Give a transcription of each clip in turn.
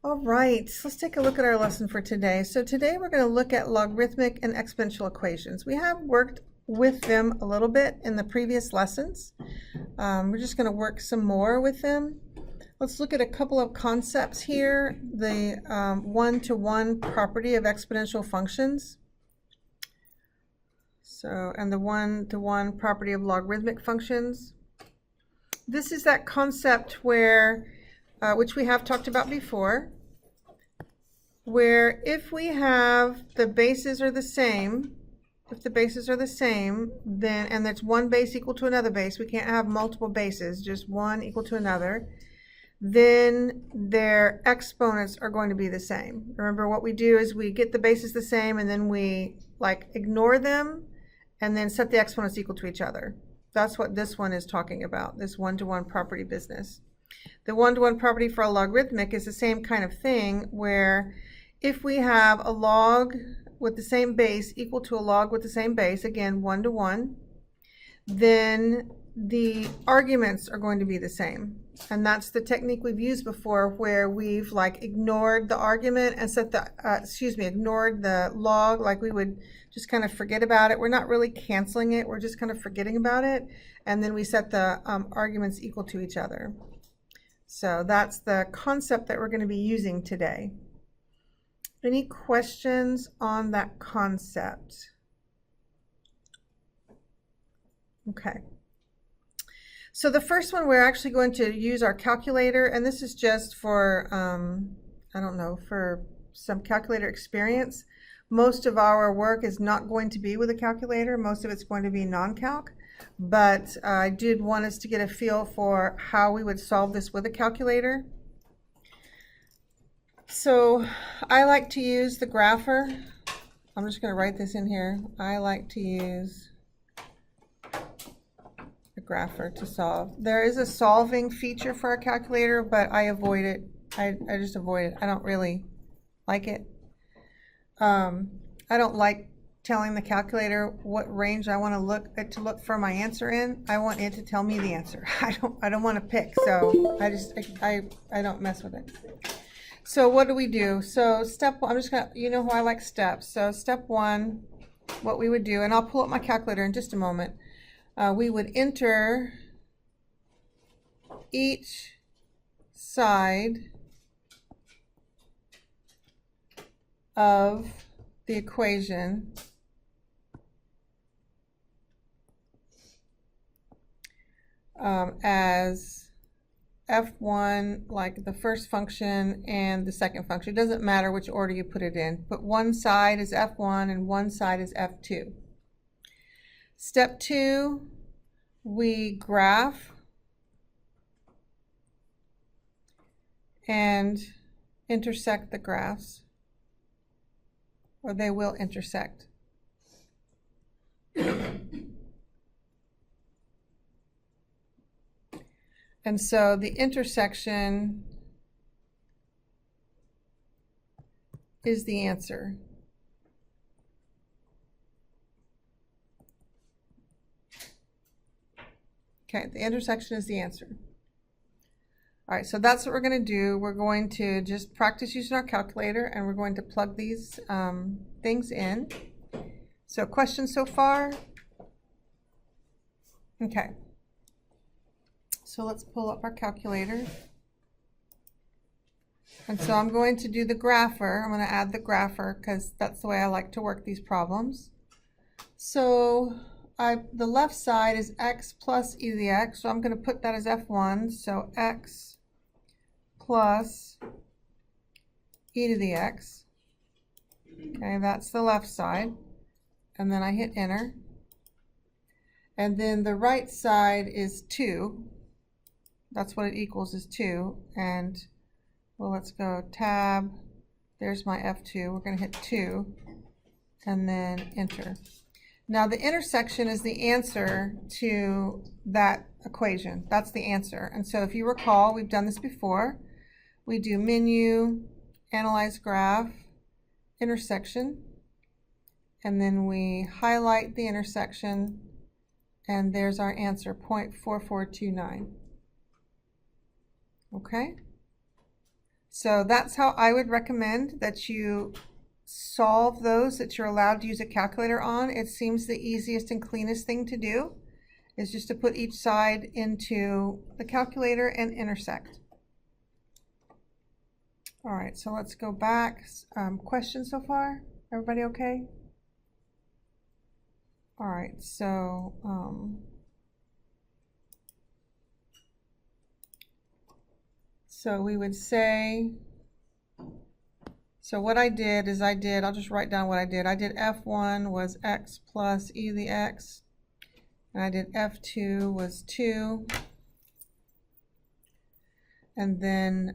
All right, so let's take a look at our lesson for today. So today we're going to look at logarithmic and exponential equations. We have worked with them a little bit in the previous lessons. We're just going to work some more with them. Let's look at a couple of concepts here. The one-to-one property of exponential functions. And the one-to-one property of logarithmic functions. This is that concept where, which we have talked about before, where if we have the bases are the same, then, and that's one base equal to another base, we can't have multiple bases, just one equal to another, then their exponents are going to be the same. Remember, what we do is we get the bases the same and then we ignore them and then set the exponents equal to each other. That's what this one is talking about, this one-to-one property business. The one-to-one property for a logarithmic is the same kind of thing, where if we have a log with the same base equal to a log with the same base, again, one-to-one, then the arguments are going to be the same. And that's the technique we've used before, where we've ignored the argument and set the, ignored the log, we would just kind of forget about it. We're not really canceling it, we're just kind of forgetting about it. And then we set the arguments equal to each other. So that's the concept that we're going to be using today. Any questions on that concept? Okay. So the first one, we're actually going to use our calculator, and this is just for, I don't know, for some calculator experience. Most of our work is not going to be with a calculator. Most of it's going to be non-calc. But I did want us to get a feel for how we would solve this with a calculator. So I like to use the grapher. I'm just going to write this in here. I like to use the grapher to solve. There is a solving feature for our calculator, but I avoid it. I just avoid it. I don't really like it. I don't like telling the calculator what range I want to look for my answer in. I want it to tell me the answer. I don't want to pick, so I don't mess with it. So what do we do? So step one, I'm just gonna, you know how I like steps. So step one, what we would do, and I'll pull up my calculator in just a moment. We would enter each side of the equation as f1, like the first function and the second function. It doesn't matter which order you put it in, but one side is f1 and one side is f2. Step two, we graph and intersect the graphs, or they will intersect. And so the intersection is the answer. Okay, the intersection is the answer. All right, so that's what we're going to do. We're going to just practice using our calculator, and we're going to plug these things in. So questions so far? Okay. So let's pull up our calculator. And so I'm going to do the grapher. I'm going to add the grapher because that's the way I like to work these problems. So the left side is x plus e to the x. So I'm going to put that as f1. So x plus e to the x. Okay, that's the left side. And then I hit enter. And then the right side is 2. That's what it equals, is 2. And, well, let's go tab. There's my F2. We're going to hit 2 and then enter. Now the intersection is the answer to that equation. That's the answer. And so if you recall, we've done this before. We do menu, analyze graph, intersection, and then we highlight the intersection, and there's our answer, 0.4429. Okay? So that's how I would recommend that you solve those that you're allowed to use a calculator on. It seems the easiest and cleanest thing to do is just to put each side into the calculator and intersect. All right, so let's go back. Questions so far? Everybody okay? All right, so we would say, so what I did is I'll just write down what I did. I did F1 was x plus e to the x, and I did F2 was 2. And then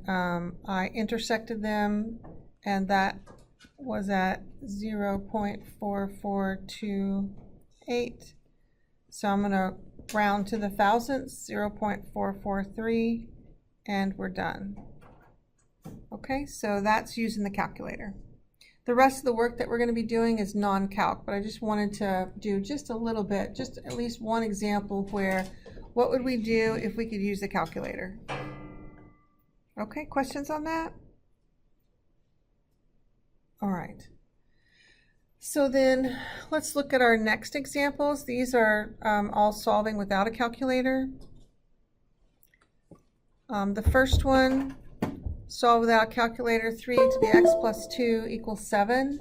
I intersected them, and that was at 0.4428. So I'm going to round to the thousandths, 0.443, and we're done. Okay, so that's using the calculator. The rest of the work that we're going to be doing is non-calc, but I just wanted to do just a little bit, just at least one example where what would we do if we could use the calculator. Okay, questions on that? All right. So then let's look at our next examples. These are all solving without a calculator. The first one, solve without a calculator, 3 to the x plus 2 equals 7.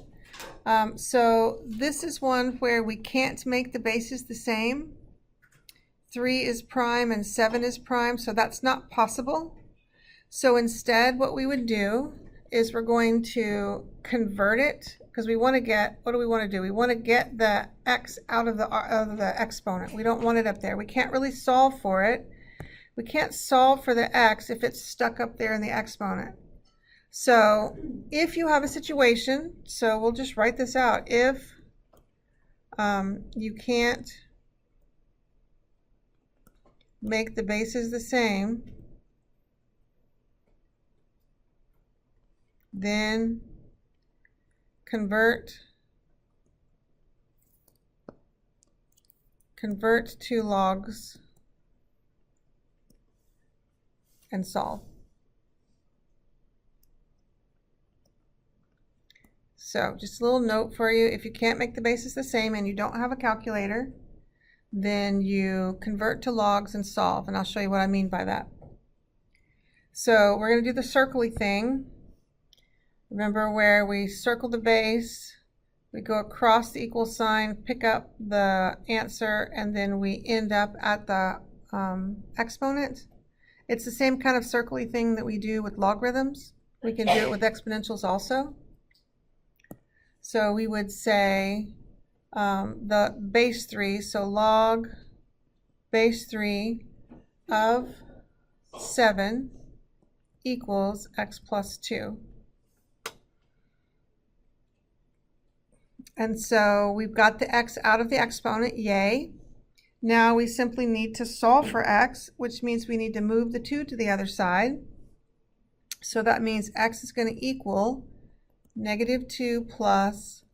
So this is one where we can't make the bases the same. 3 is prime and 7 is prime, so that's not possible. So instead, what we would do is we're going to convert it, because we want to get, what do we want to do? We want to get the x out of the exponent. We don't want it up there. We can't really solve for it. We can't solve for the x if it's stuck up there in the exponent. So if you have a situation, so we'll just write this out. If you can't make the bases the same, then convert to logs and solve. So just a little note for you, if you can't make the bases the same and you don't have a calculator, then you convert to logs and solve, and I'll show you what I mean by that. So we're going to do the circly thing. Remember where we circle the base, we go across the equal sign, pick up the answer, and then we end up at the exponent. It's the same kind of circly thing that we do with logarithms. We can do it with exponentials also. So we would say the base 3, so log base 3 of 7 equals x plus 2. And so we've got the x out of the exponent, yay. Now we simply need to solve for x, which means we need to move the 2 to the other side. So that means x is going to equal negative 2 plus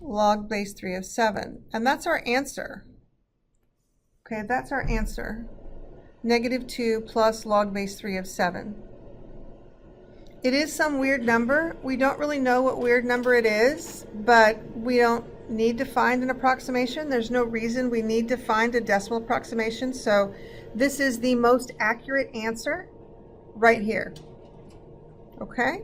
log base 3 of 7. And that's our answer. Okay, that's our answer. Negative 2 plus log base 3 of 7. It is some weird number. We don't really know what weird number it is, but we don't need to find an approximation. There's no reason we need to find a decimal approximation. So this is the most accurate answer right here. Okay?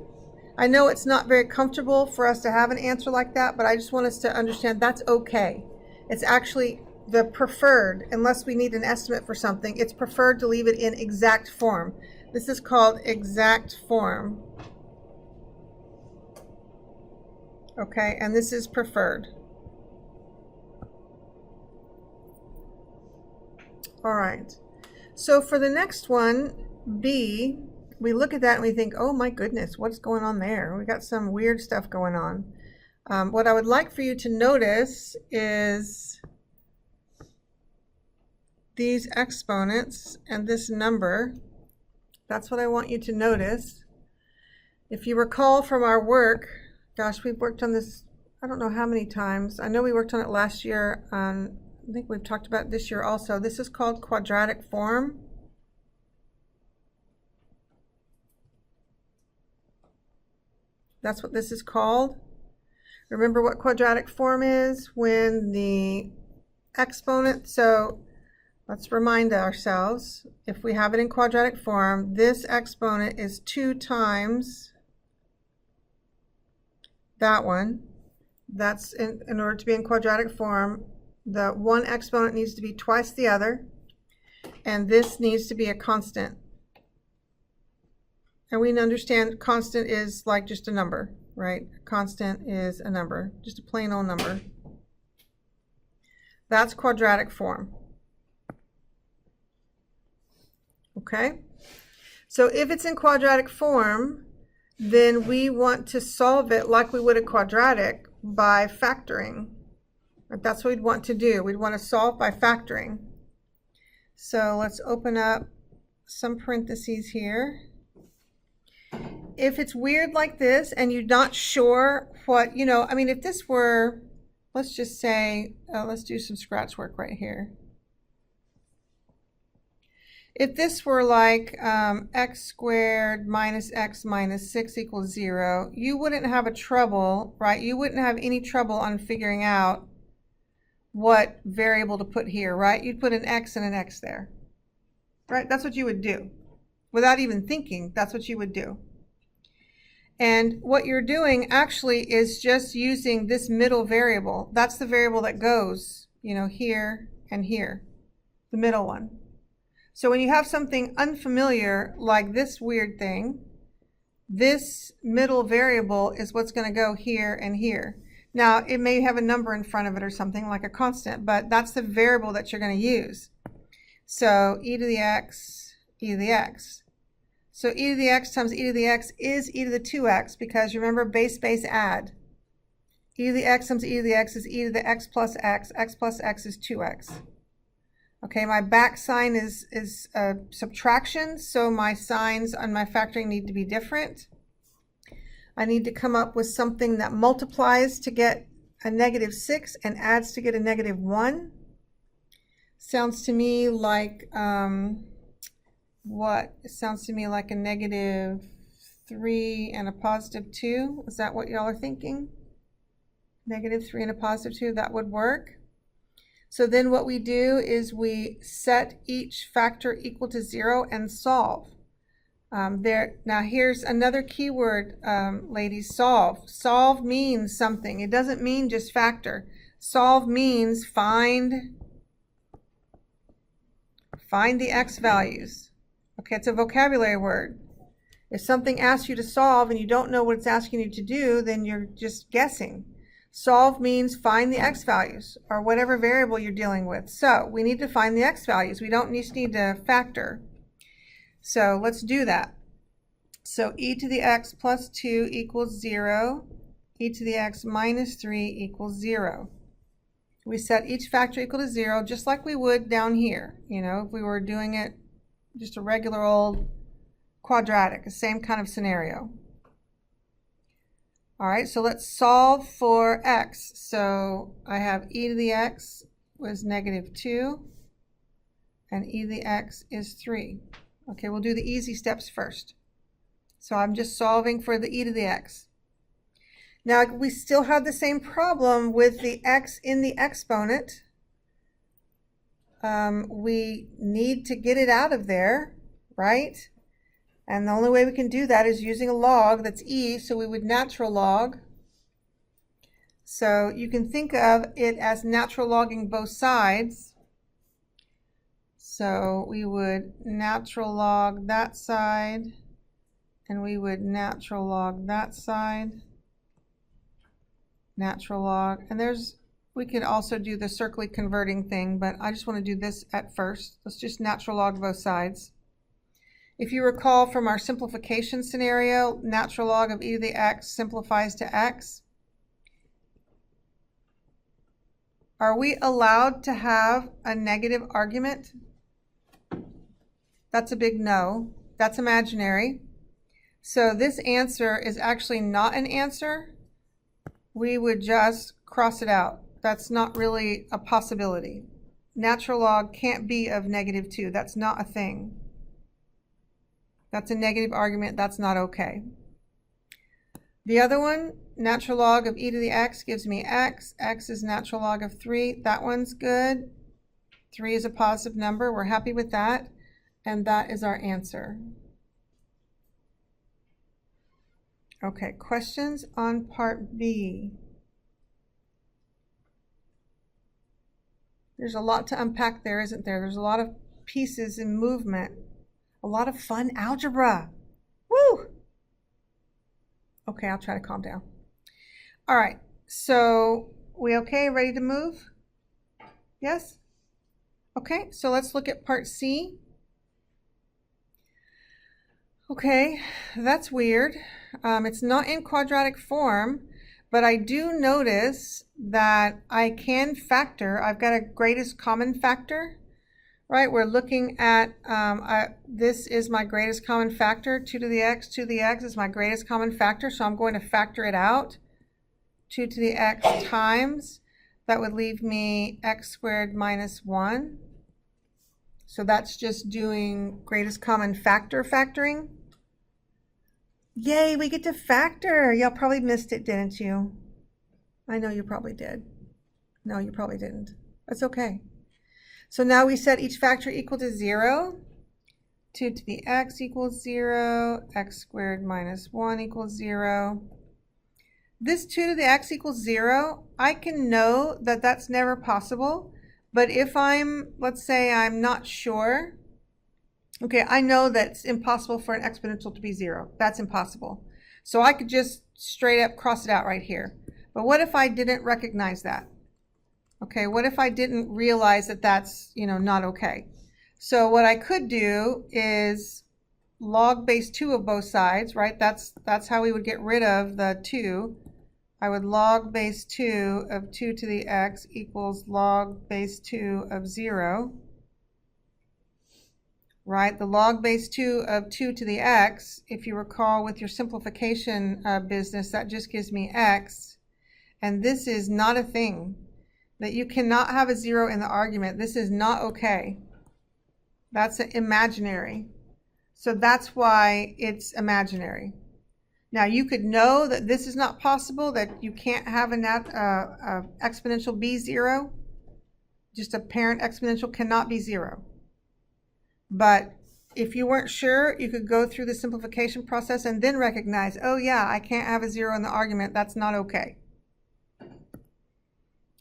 I know it's not very comfortable for us to have an answer like that, but I just want us to understand that's okay. It's actually the preferred, unless we need an estimate for something, it's preferred to leave it in exact form. This is called exact form. Okay, and this is preferred. All right, so for the next one, B, we look at that and we think, oh my goodness, what's going on there? We got some weird stuff going on. What I would like for you to notice is these exponents and this number. That's what I want you to notice. If you recall from our work, gosh, we've worked on this, I don't know how many times. I know we worked on it last year. I think we've talked about it this year also. This is called quadratic form. That's what this is called. Remember what quadratic form is when the exponent, so let's remind ourselves, if we have it in quadratic form, this exponent is 2 times that one. That's in order to be in quadratic form, the one exponent needs to be twice the other, and this needs to be a constant. And we understand constant is like just a number, right? Constant is a number, just a plain old number. That's quadratic form. Okay? So if it's in quadratic form, then we want to solve it like we would a quadratic by factoring. That's what we'd want to do. We'd want to solve by factoring. So let's open up some parentheses here. If it's weird like this and you're not sure what, I mean, if this were, let's just say, let's do some scratch work right here. If this were like x squared minus x minus 6 equals 0, you wouldn't have a trouble, right? You wouldn't have any trouble on figuring out what variable to put here, right? You'd put an x and an x there, right? That's what you would do. Without even thinking, that's what you would do. And what you're doing actually is just using this middle variable. That's the variable that goes, here and here, the middle one. So when you have something unfamiliar like this weird thing, this middle variable is what's going to go here and here. Now, it may have a number in front of it or something like a constant, but that's the variable that you're going to use. So e to the x, e to the x. So e to the x times e to the x is e to the 2x, because remember, base add. E to the x times e to the x is e to the x plus x is 2x. Okay, my back sign is subtraction, so my signs on my factoring need to be different. I need to come up with something that multiplies to get a -6 and adds to get a -1. Sounds to me like, what? It sounds to me like a -3 and a +2. Is that what y'all are thinking? -3 and a +2, that would work. So then what we do is we set each factor equal to 0 and solve. Now here's another keyword, ladies, solve. Solve means something. It doesn't mean just factor. Solve means find the x values. Okay, it's a vocabulary word. If something asks you to solve and you don't know what it's asking you to do, then you're just guessing. Solve means find the x values, or whatever variable you're dealing with. So we need to find the x values. We don't just need to factor. So let's do that. So e to the x plus 2 equals 0. E to the x minus 3 equals 0. We set each factor equal to 0, just like we would down here. If we were doing it just a regular old quadratic, the same kind of scenario. All right, so let's solve for x. So I have e to the x was -2, and e to the x is 3. Okay, we'll do the easy steps first. So I'm just solving for the e to the x. Now we still have the same problem with the x in the exponent. We need to get it out of there, right? And the only way we can do that is using a log that's e, so we would natural log. So you can think of it as natural logging both sides. So we would natural log that side, and we would natural log that side. Natural log, and we could also do the circly converting thing, but I just want to do this at first. Let's just natural log both sides. If you recall from our simplification scenario, natural log of e to the x simplifies to x. Are we allowed to have a negative argument? That's a big no. That's imaginary. So this answer is actually not an answer. We would just cross it out. That's not really a possibility. Natural log can't be of -2. That's not a thing. That's a negative argument. That's not okay. The other one, natural log of e to the x gives me x. X is natural log of 3. That one's good. 3 is a positive number. We're happy with that. And that is our answer. Okay, questions on part B. There's a lot to unpack there, isn't there? There's a lot of pieces and movement. A lot of fun algebra. Woo! Okay, I'll try to calm down. All right, so we okay? Ready to move? Yes? Okay, so let's look at part C. Okay, that's weird. It's not in quadratic form, but I do notice that I can factor. I've got a greatest common factor, right? We're looking at, this is my greatest common factor, 2 to the x. 2 to the x is my greatest common factor, so I'm going to factor it out. 2 to the x times, that would leave me x squared minus 1. So that's just doing greatest common factor factoring. Yay, we get to factor. Y'all probably missed it, didn't you? I know you probably did. No, you probably didn't. That's okay. So now we set each factor equal to 0. 2 to the x equals 0. X squared minus 1 equals 0. This 2 to the x equals 0, I can know that that's never possible. But if I'm, let's say I'm not sure, okay, I know that it's impossible for an exponential to be 0. That's impossible. So I could just straight up cross it out right here. But what if I didn't recognize that? Okay, what if I didn't realize that that's, not okay? So what I could do is log base 2 of both sides, right? That's how we would get rid of the 2. I would log base 2 of 2 to the x equals log base 2 of 0. Right, the log base 2 of 2 to the x, if you recall with your simplification business, that just gives me x. And this is not a thing. That you cannot have a 0 in the argument. This is not okay. That's imaginary. So that's why it's imaginary. Now you could know that this is not possible, that you can't have an exponential be 0. Just a parent exponential cannot be 0. But if you weren't sure, you could go through the simplification process and then recognize, oh yeah, I can't have a 0 in the argument. That's not okay.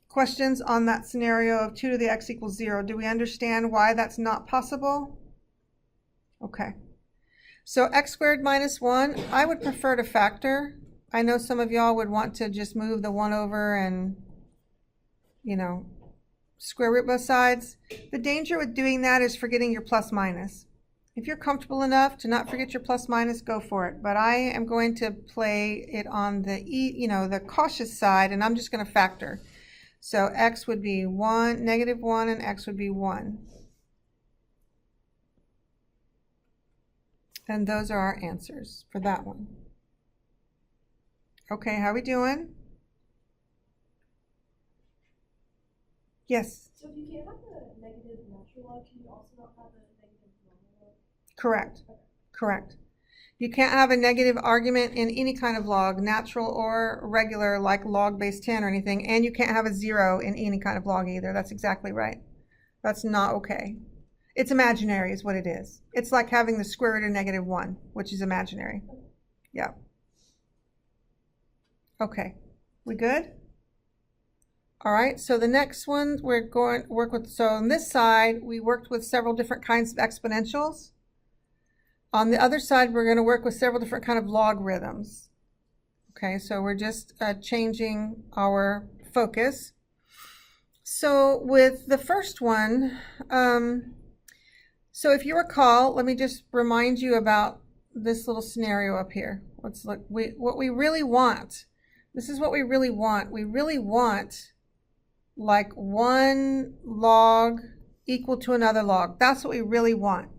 Questions on that scenario of 2 to the x equals 0? Do we understand why that's not possible? Okay. So x squared minus 1, I would prefer to factor. I know some of y'all would want to just move the 1 over and, square root both sides. The danger with doing that is forgetting your plus minus. If you're comfortable enough to not forget your plus minus, go for it. But I am going to play it on the the cautious side, and I'm just going to factor. So x would be 1, negative 1, and x would be 1. And those are our answers for that one. Okay, how we doing? Yes? So if you can't have a negative natural log, can you also not have a negative normal log? Correct. Okay. Correct. You can't have a negative argument in any kind of log, natural or regular, like log base 10 or anything, and you can't have a 0 in any kind of log either. That's exactly right. That's not okay. It's imaginary is what it is. It's like having the square root of negative 1, which is imaginary. Yeah. Okay. We good? All right, so the next one we're going to work with, so on this side, we worked with several different kinds of exponentials. On the other side, we're going to work with several different kinds of logarithms. Okay, so we're just changing our focus. So with the first one, so if you recall, let me just remind you about this little scenario up here. Let's look, what we really want, this is what we really want. We really want like one log equal to another log. That's what we really want.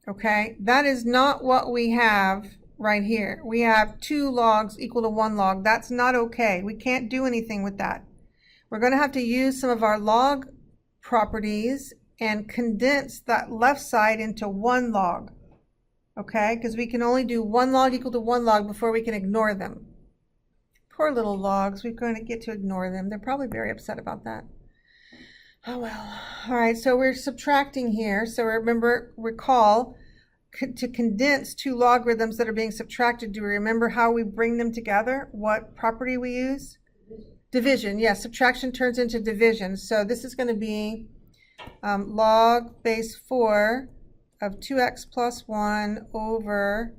Okay, that is not what we have right here. We have 2 logs equal to 1 log. That's not okay. We can't do anything with that. We're going to have to use some of our log properties and condense that left side into 1 log. okay? Because we can only do 1 log equal to 1 log before we can ignore them. Poor little logs, we're going to get to ignore them. They're probably very upset about that. Oh well. All right, so we're subtracting here. So recall, to condense 2 logarithms that are being subtracted, do we remember how we bring them together? What property we use? Division. Yes, subtraction turns into division. So this is going to be log base 4 of 2x plus 1 over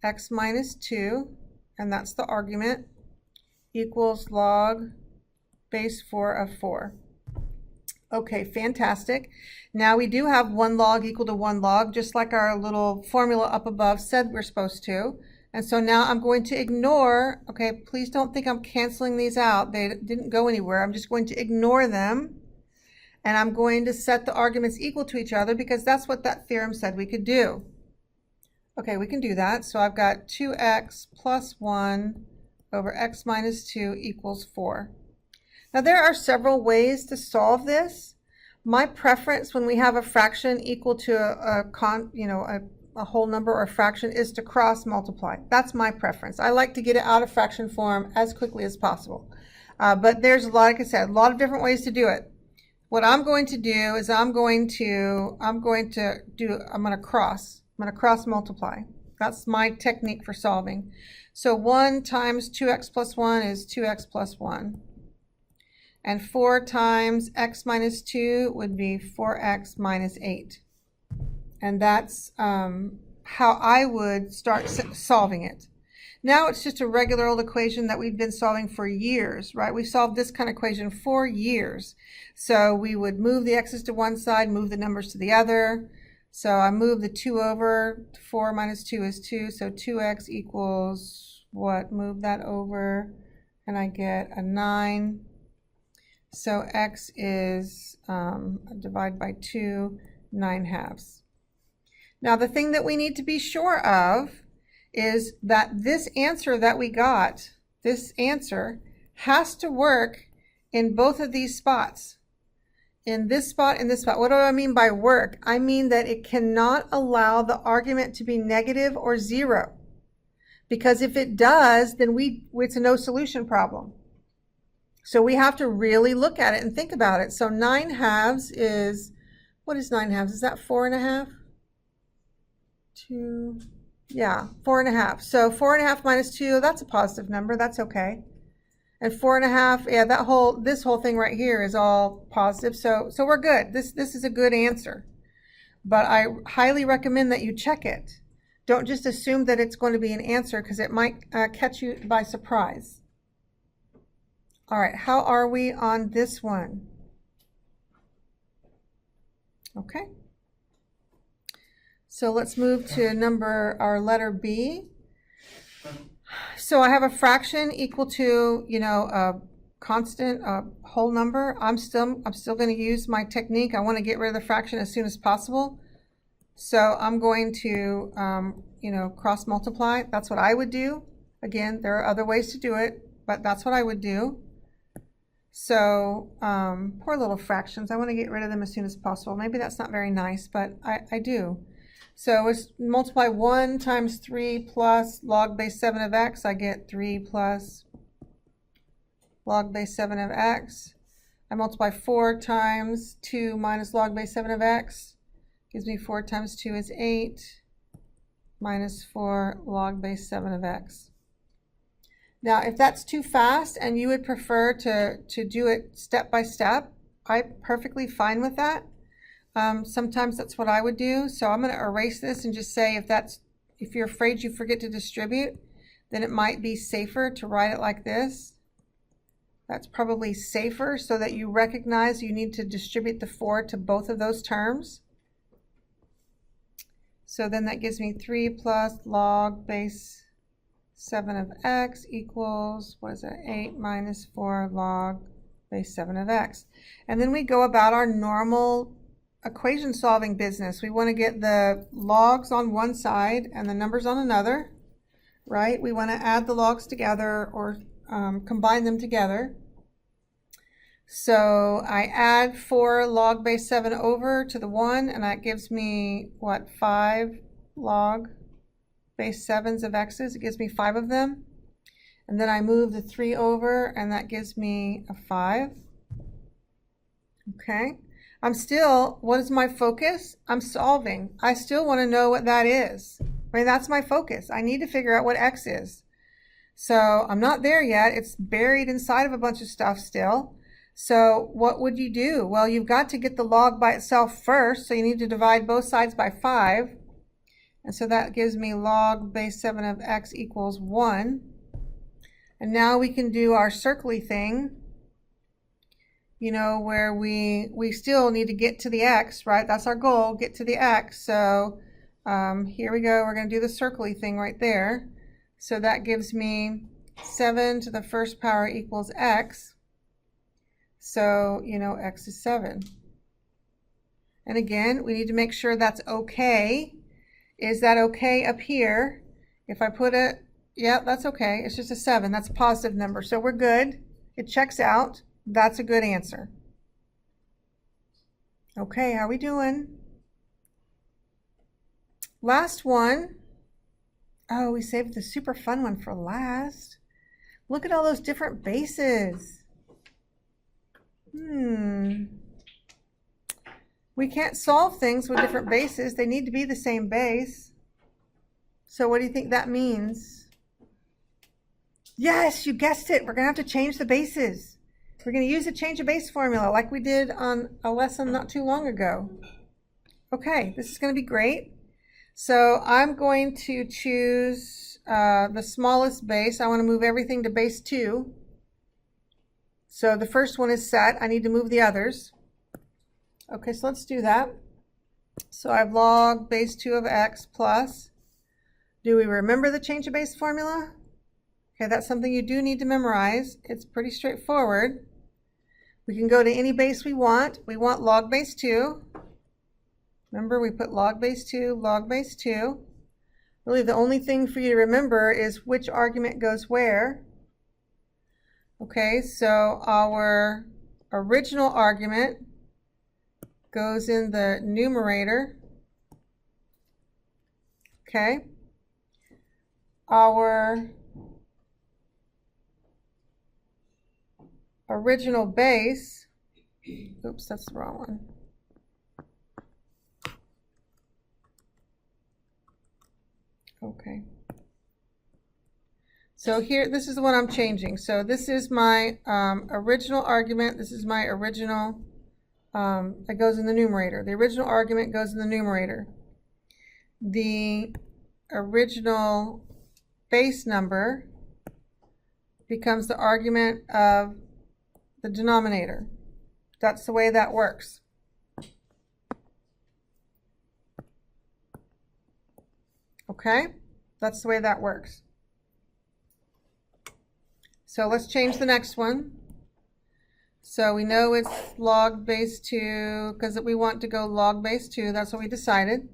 x minus 2, and that's the argument, equals log base 4 of 4. Okay, fantastic. Now we do have 1 log equal to 1 log, just like our little formula up above said we're supposed to. And so now I'm going to ignore, okay, please don't think I'm canceling these out. They didn't go anywhere. I'm just going to ignore them. And I'm going to set the arguments equal to each other because that's what that theorem said we could do. Okay, we can do that. So I've got 2x plus 1 over x minus 2 equals 4. Now there are several ways to solve this. My preference when we have a fraction equal to a whole number or a fraction is to cross multiply. That's my preference. I like to get it out of fraction form as quickly as possible. But there's, like I said, a lot of different ways to do it. What I'm going to do is I'm going to cross multiply. That's my technique for solving. So 1 times 2x plus 1 is 2x plus 1. And 4 times x minus 2 would be 4x minus 8. And that's how I would start solving it. Now it's just a regular old equation that we've been solving for years, right? We've solved this kind of equation for years. So we would move the x's to one side, move the numbers to the other. So I move the 2 over, 4 minus 2 is 2, so 2x equals what? Move that over, and I get a 9. So x is, divide by 2, 9/2. Now the thing that we need to be sure of is that this answer that we got, this answer, has to work in both of these spots. In this spot, in this spot. What do I mean by work? I mean that it cannot allow the argument to be negative or 0. Because if it does, then it's a no solution problem. So we have to really look at it and think about it. So 9/2 is, what is 9/2? Is that 4.5? 2, yeah, 4.5. So 4.5 minus 2, that's a positive number. That's okay. And 4.5, yeah, this whole thing right here is all positive. So we're good. This is a good answer. But I highly recommend that you check it. Don't just assume that it's going to be an answer because it might catch you by surprise. All right, how are we on this one? Okay. So let's move to our letter B. So I have a fraction equal to, a constant, a whole number. I'm still going to use my technique. I want to get rid of the fraction as soon as possible. So I'm going to, cross multiply. That's what I would do. Again, there are other ways to do it, but that's what I would do. So poor little fractions. I want to get rid of them as soon as possible. Maybe that's not very nice, but I do. So let's multiply 1 times 3 plus log base 7 of x. I get 3 plus log base 7 of x. I multiply 4 times 2 minus log base 7 of x. Gives me 4 times 2 is 8 minus 4 log base 7 of x. Now, if that's too fast and you would prefer to do it step by step, I'm perfectly fine with that. Sometimes that's what I would do. So I'm going to erase this and just say if you're afraid you forget to distribute, then it might be safer to write it like this. That's probably safer so that you recognize you need to distribute the 4 to both of those terms. So then that gives me 3 plus log base 7 of x equals, what is it, 8 minus 4 log base 7 of x. And then we go about our normal equation solving business. We want to get the logs on one side and the numbers on another, right? We want to add the logs together or combine them together. So I add 4 log base 7 over to the 1, and that gives me, what, 5 log base 7s of x's. It gives me 5 of them. And then I move the 3 over, and that gives me a 5. Okay. I'm still, what is my focus? I'm solving. I still want to know what that is. I mean, that's my focus. I need to figure out what x is. So I'm not there yet. It's buried inside of a bunch of stuff still. So what would you do? Well, you've got to get the log by itself first. So you need to divide both sides by 5. And so that gives me log base 7 of x equals 1. And now we can do our circly thing, you know, where we still need to get to the x, right? That's our goal, get to the x. So here we go. We're going to do the circly thing right there. So that gives me 7 to the first power equals x. So, you know, x is 7. And again, we need to make sure that's okay. Is that okay up here? If I put it, yeah, that's okay. It's just a 7. That's a positive number. So we're good. It checks out. That's a good answer. Okay, how are we doing? Last one. Oh, we saved the super fun one for last. Look at all those different bases. We can't solve things with different bases. They need to be the same base. So what do you think that means? Yes, you guessed it. We're going to have to change the bases. We're going to use a change of base formula like we did on a lesson not too long ago. Okay, this is going to be great. So I'm going to choose the smallest base. I want to move everything to base 2. So the first one is set. I need to move the others. Okay, so let's do that. So I've log base 2 of x plus. Do we remember the change of base formula? Okay, that's something you do need to memorize. It's pretty straightforward. We can go to any base we want. We want log base 2. Remember, we put log base 2, log base 2. Really, the only thing for you to remember is which argument goes where. Okay, so our original argument goes in the numerator. Okay. Our original base, oops, that's the wrong one. Okay. So here, this is the one I'm changing. So this is my original argument. This is my original, that goes in the numerator. The original argument goes in the numerator. The original base number becomes the argument of the denominator. That's the way that works. Okay, that's the way that works. So let's change the next one. So we know it's log base 2 because we want to go log base 2. That's what we decided.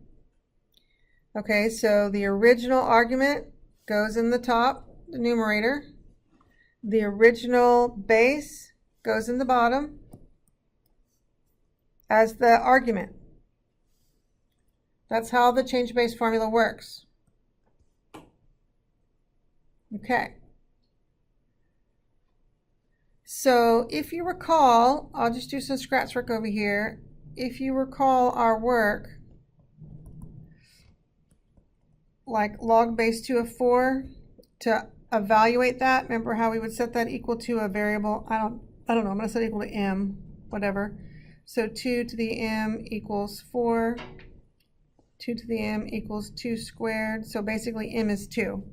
Okay, so the original argument goes in the top, the numerator. The original base goes in the bottom as the argument. That's how the change of base formula works. Okay. So if you recall, I'll just do some scratch work over here. If you recall our work, like log base 2 of 4, to evaluate that, remember how we would set that equal to a variable? I don't know, I'm going to set it equal to m, whatever. So 2 to the m equals 4. 2 to the m equals 2 squared. So basically m is 2.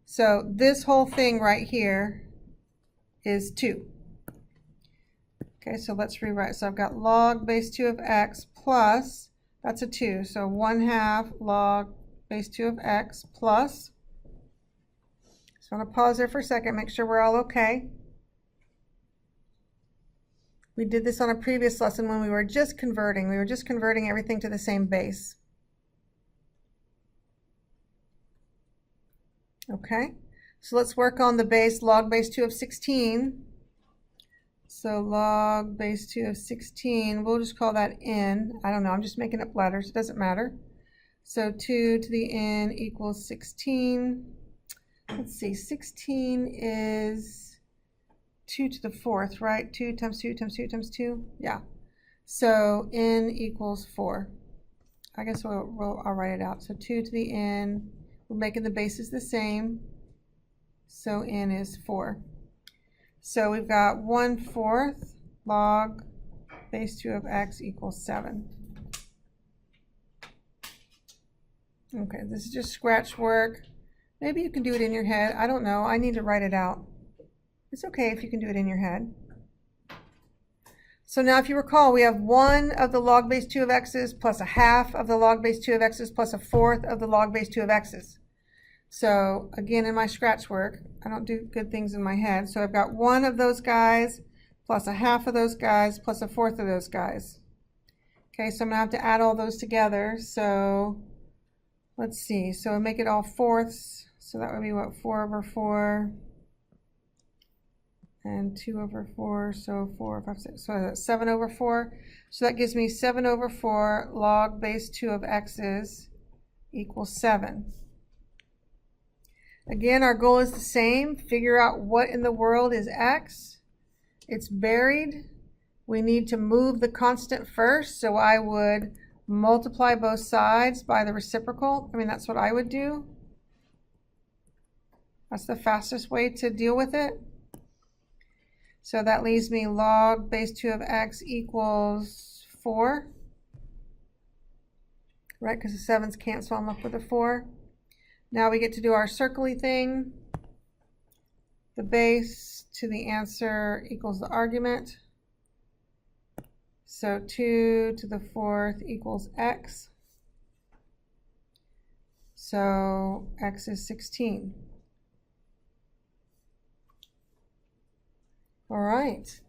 So this whole thing right here is 2. Okay, so let's rewrite. So I've got log base 2 of x plus, that's a 2. So 1/2 log base 2 of x plus. So I'm going to pause there for a second, make sure we're all okay. We did this on a previous lesson when we were just converting. We were just converting everything to the same base. Okay, so let's work on the base log base 2 of 16. So log base 2 of 16, we'll just call that n. I don't know, I'm just making up letters, it doesn't matter. So 2 to the n equals 16. Let's see, 16 is 2 to the 4th, right? 2 times 2 times 2 times 2? Yeah. So n equals 4. I guess I'll write it out. So 2 to the n, we're making the bases the same. So n is 4. So we've got 1/4 log base 2 of x equals 7. Okay, this is just scratch work. Maybe you can do it in your head. I don't know. I need to write it out. It's okay if you can do it in your head. So now if you recall, we have 1 of the log base 2 of x's plus a half of the log base 2 of x's plus a 1/4 of the log base 2 of x's. So again, in my scratch work, I don't do good things in my head. So I've got 1 of those guys plus a half of those guys plus a 1/4 of those guys. Okay, so I'm going to have to add all those together. So let's see. So I make it all fourths. So that would be what, 4/4 and 2/4. So 4, 5, 6. So that's 7/4. So that gives me 7/4 log base 2 of x's equals 7. Again, our goal is the same. Figure out what in the world is x. It's buried. We need to move the constant first. So I would multiply both sides by the reciprocal. I mean, that's what I would do. That's the fastest way to deal with it. So that leaves me log base 2 of x equals 4. Right, because the 7's cancel, I'm left with a 4. Now we get to do our circle-y thing. The base to the answer equals the argument. So 2 to the 4th equals x. So x is 16. All right.